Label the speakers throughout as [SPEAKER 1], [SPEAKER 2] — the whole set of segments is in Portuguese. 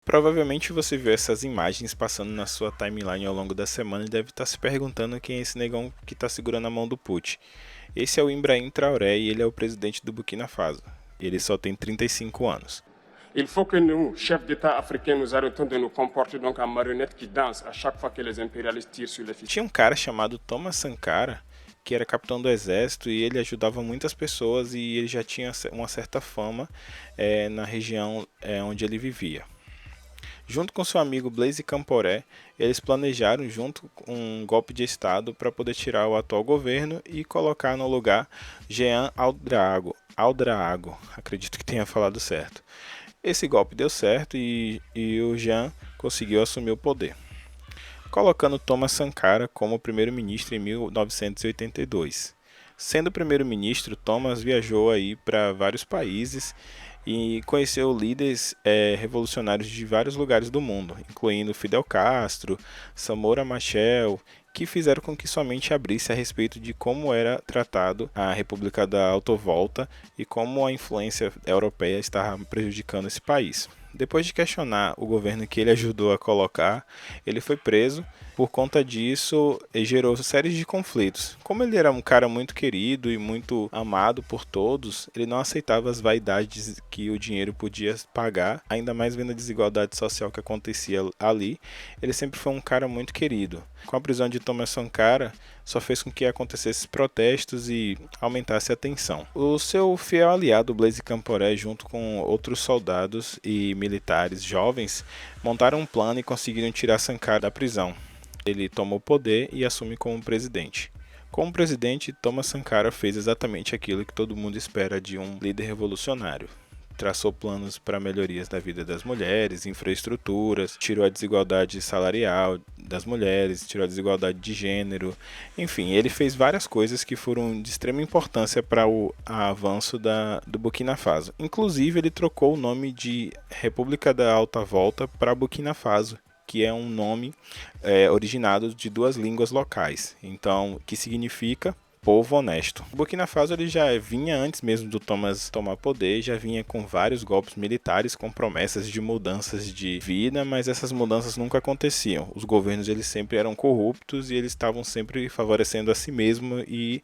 [SPEAKER 1] Provavelmente você viu essas imagens passando na sua timeline ao longo da semana e deve estar se perguntando quem é esse negão que está segurando a mão do Putin. Esse é o Ibrahim Traoré e ele é o presidente do Burkina Faso. Ele só tem 35 anos.
[SPEAKER 2] Il faut que nous, chefs d'État africains, nous arrêtons de nous comporter donc en marionnettes qui dansent à chaque fois que les impérialistes tirent sur les ficelles.
[SPEAKER 1] Tinha um cara chamado Thomas Sankara, que era capitão do exército e ele ajudava muitas pessoas e ele já tinha uma certa fama na região onde ele vivia. Junto com seu amigo Blaise Compaoré, eles planejaram junto um golpe de estado para poder tirar o atual governo e colocar no lugar Jean Ouedraogo, acredito que tenha falado certo. Esse golpe deu certo e o Jean conseguiu assumir o poder, colocando Thomas Sankara como primeiro-ministro em 1982. Sendo primeiro-ministro, Thomas viajou aí para vários países e conheceu líderes revolucionários de vários lugares do mundo, incluindo Fidel Castro, Samora Machel, que fizeram com que sua mente abrisse a respeito de como era tratado a República da Autovolta e como a influência europeia estava prejudicando esse país. Depois de questionar o governo que ele ajudou a colocar, ele foi preso. Por conta disso, gerou séries de conflitos. Como ele era um cara muito querido e muito amado por todos, ele não aceitava as vaidades que o dinheiro podia pagar, ainda mais vendo a desigualdade social que acontecia ali. Ele sempre foi um cara muito querido. Com a prisão de Thomas Sankara, só fez com que acontecessem protestos e aumentasse a tensão. O seu fiel aliado, Blaise Compaoré, junto com outros soldados e militares jovens, montaram um plano e conseguiram tirar Sankara da prisão. Ele toma o poder e assume como presidente. Como presidente, Thomas Sankara fez exatamente aquilo que todo mundo espera de um líder revolucionário. Traçou planos para melhorias da vida das mulheres, infraestruturas, tirou a desigualdade salarial das mulheres, tirou a desigualdade de gênero. Enfim, ele fez várias coisas que foram de extrema importância para o avanço do Burkina Faso. Inclusive, ele trocou o nome de República da Alta Volta para Burkina Faso, que é um nome originado de duas línguas locais, então que significa povo honesto. O Burkina Faso ele já vinha antes mesmo do Thomas tomar poder, já vinha com vários golpes militares com promessas de mudanças de vida, mas essas mudanças nunca aconteciam. Os governos eles sempre eram corruptos e eles estavam sempre favorecendo a si mesmo e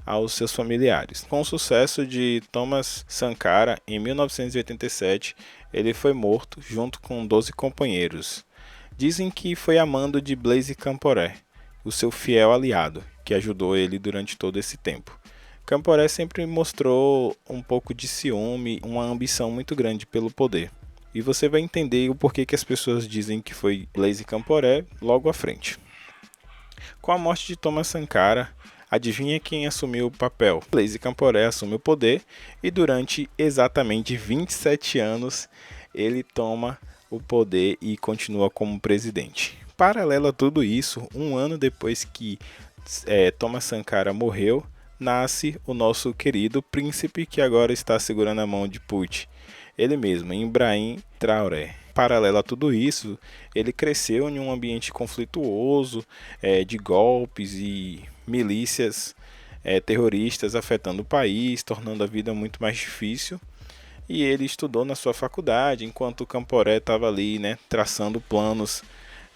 [SPEAKER 1] aos seus familiares. Com o sucesso de Thomas Sankara, em 1987, ele foi morto junto com 12 companheiros. Dizem que foi a mando de Blaise Compaoré, o seu fiel aliado, que ajudou ele durante todo esse tempo. Compaoré sempre mostrou um pouco de ciúme, uma ambição muito grande pelo poder. E você vai entender o porquê que as pessoas dizem que foi Blaise Compaoré logo à frente. Com a morte de Thomas Sankara, adivinha quem assumiu o papel? Blaise Compaoré assume o poder e durante exatamente 27 anos ele toma o poder e continua como presidente. Paralelo a tudo isso, um ano depois que Thomas Sankara morreu, nasce o nosso querido príncipe que agora está segurando a mão de Putin. Ele mesmo, Ibrahim Traoré. Paralelo a tudo isso, ele cresceu em um ambiente conflituoso, de golpes e milícias terroristas afetando o país, tornando a vida muito mais difícil. E ele estudou na sua faculdade, enquanto o Compaoré estava ali, traçando planos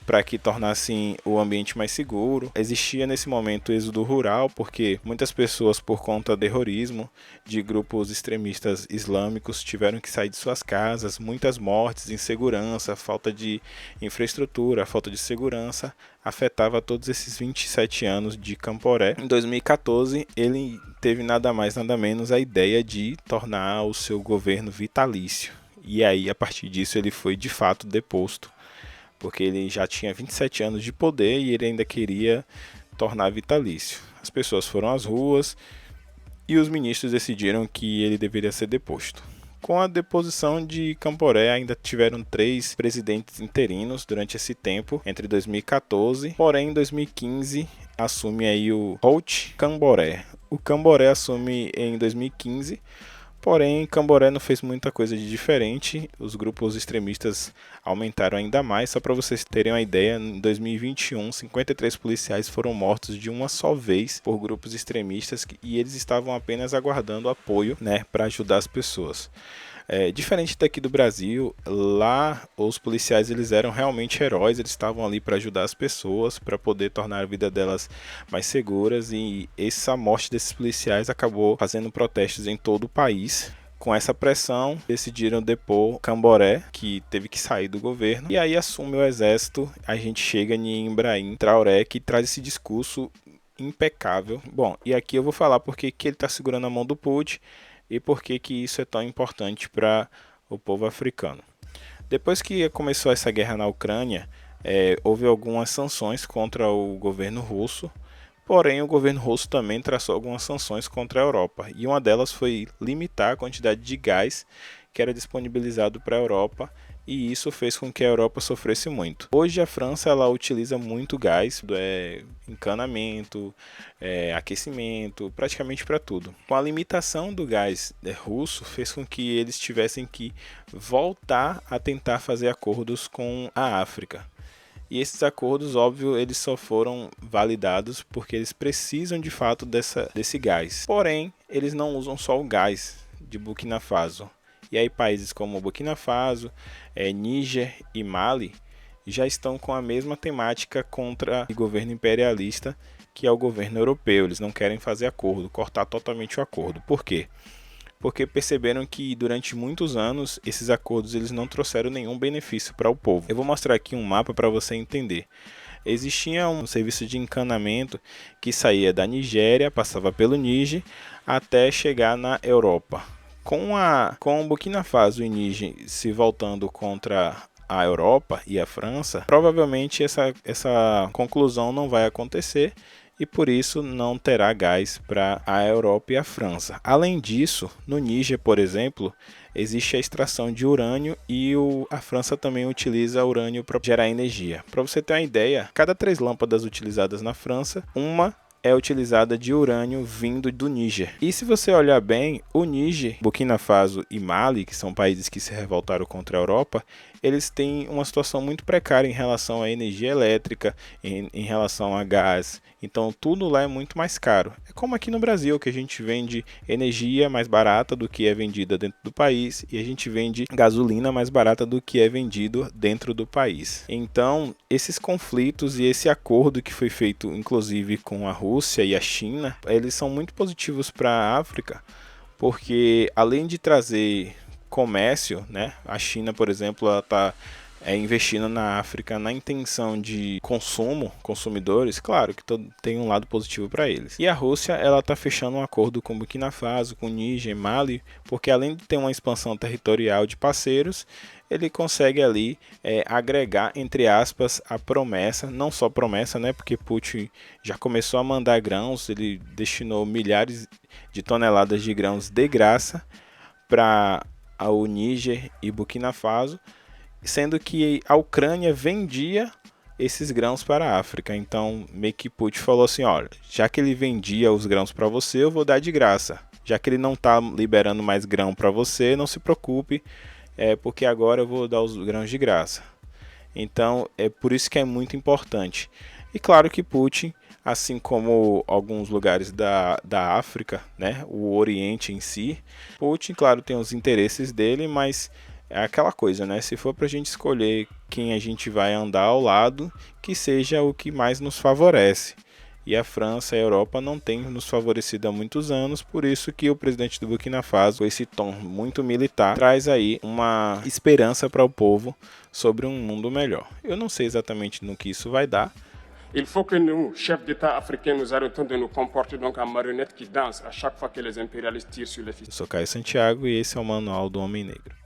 [SPEAKER 1] para que tornassem o ambiente mais seguro. Existia nesse momento êxodo rural, porque muitas pessoas, por conta do terrorismo de grupos extremistas islâmicos, tiveram que sair de suas casas, muitas mortes, insegurança, falta de infraestrutura, falta de segurança, afetava todos esses 27 anos de Compaoré. Em 2014, ele teve nada mais nada menos a ideia de tornar o seu governo vitalício. E aí, a partir disso, ele foi de fato deposto, porque ele já tinha 27 anos de poder e ele ainda queria tornar vitalício. As pessoas foram às ruas e os ministros decidiram que ele deveria ser deposto. Com a deposição de Compaoré, ainda tiveram 3 presidentes interinos durante esse tempo, entre 2014, porém em 2015 assume aí o Roch Compaoré. O Compaoré assume em 2015, porém, Compaoré não fez muita coisa de diferente, os grupos extremistas aumentaram ainda mais. Só para vocês terem uma ideia, em 2021, 53 policiais foram mortos de uma só vez por grupos extremistas e eles estavam apenas aguardando apoio para ajudar as pessoas. Diferente daqui do Brasil, lá os policiais eles eram realmente heróis, eles estavam ali para ajudar as pessoas, para poder tornar a vida delas mais seguras, e essa morte desses policiais acabou fazendo protestos em todo o país. Com essa pressão, decidiram depor Camboré, que teve que sair do governo, e aí assume o exército. A gente chega em Ibrahim Traoré, que traz esse discurso impecável. Bom, e aqui eu vou falar porque que ele está segurando a mão do Putin e por que isso é tão importante para o povo africano. Depois que começou essa guerra na Ucrânia, houve algumas sanções contra o governo russo. Porém, o governo russo também traçou algumas sanções contra a Europa, e uma delas foi limitar a quantidade de gás que era disponibilizado para a Europa, e isso fez com que a Europa sofresse muito. Hoje a França ela utiliza muito gás, encanamento, aquecimento, praticamente para tudo. Com a limitação do gás russo, fez com que eles tivessem que voltar a tentar fazer acordos com a África. E esses acordos, óbvio, eles só foram validados porque eles precisam de fato desse gás. Porém, eles não usam só o gás de Burkina Faso. E aí países como Burkina Faso, Níger e Mali já estão com a mesma temática contra o governo imperialista, que é o governo europeu. Eles não querem fazer acordo, cortar totalmente o acordo. Por quê? Porque perceberam que durante muitos anos esses acordos eles não trouxeram nenhum benefício para o povo. Eu vou mostrar aqui um mapa para você entender. Existia um serviço de encanamento que saía da Nigéria, passava pelo Níger até chegar na Europa. Com o Burkina Faso e Níger se voltando contra a Europa e a França, provavelmente essa conclusão não vai acontecer, e por isso não terá gás para a Europa e a França. Além disso, no Níger, por exemplo, existe a extração de urânio e a França também utiliza urânio para gerar energia. Para você ter uma ideia, cada 3 lâmpadas utilizadas na França, uma é utilizada de urânio vindo do Níger. E se você olhar bem, o Níger, Burkina Faso e Mali, que são países que se revoltaram contra a Europa, eles têm uma situação muito precária em relação à energia elétrica, em relação a gás. Então tudo lá é muito mais caro. É como aqui no Brasil, que a gente vende energia mais barata do que é vendida dentro do país, e a gente vende gasolina mais barata do que é vendido dentro do país. Então esses conflitos e esse acordo que foi feito inclusive com a Rússia e a China, eles são muito positivos para a África, porque além de trazer comércio, né, a China, por exemplo, ela está investindo na África na intenção de consumidores, claro que tem um lado positivo para eles. E a Rússia, ela está fechando um acordo com Burkina Faso, com Níger, Mali, porque além de ter uma expansão territorial de parceiros, ele consegue ali agregar, entre aspas, a promessa, não só promessa, né, porque Putin já começou a mandar grãos, ele destinou milhares de toneladas de grãos de graça para o Níger e Burkina Faso, sendo que a Ucrânia vendia esses grãos para a África. Então, meio que Putin falou assim, olha, já que ele vendia os grãos para você, eu vou dar de graça. Já que ele não está liberando mais grão para você, não se preocupe, porque agora eu vou dar os grãos de graça. Então, é por isso que é muito importante. E claro que Putin, assim como alguns lugares da África, né, o Oriente em si, Putin, claro, tem os interesses dele, mas é aquela coisa, né? Se for para a gente escolher quem a gente vai andar ao lado, que seja o que mais nos favorece. E a França e a Europa não têm nos favorecido há muitos anos, por isso que o presidente do Burkina Faso, com esse tom muito militar, traz aí uma esperança para o povo sobre um mundo melhor. Eu não sei exatamente no que isso vai dar.
[SPEAKER 2] Il faut que nous, chefs d'État africains, nous arrêtons de nous comporter donc en marionnettes qui dansent à chaque fois que les impérialistes tirent sur les fils.
[SPEAKER 1] Eu sou Caio Santiago e esse é o Manual do Homem Negro.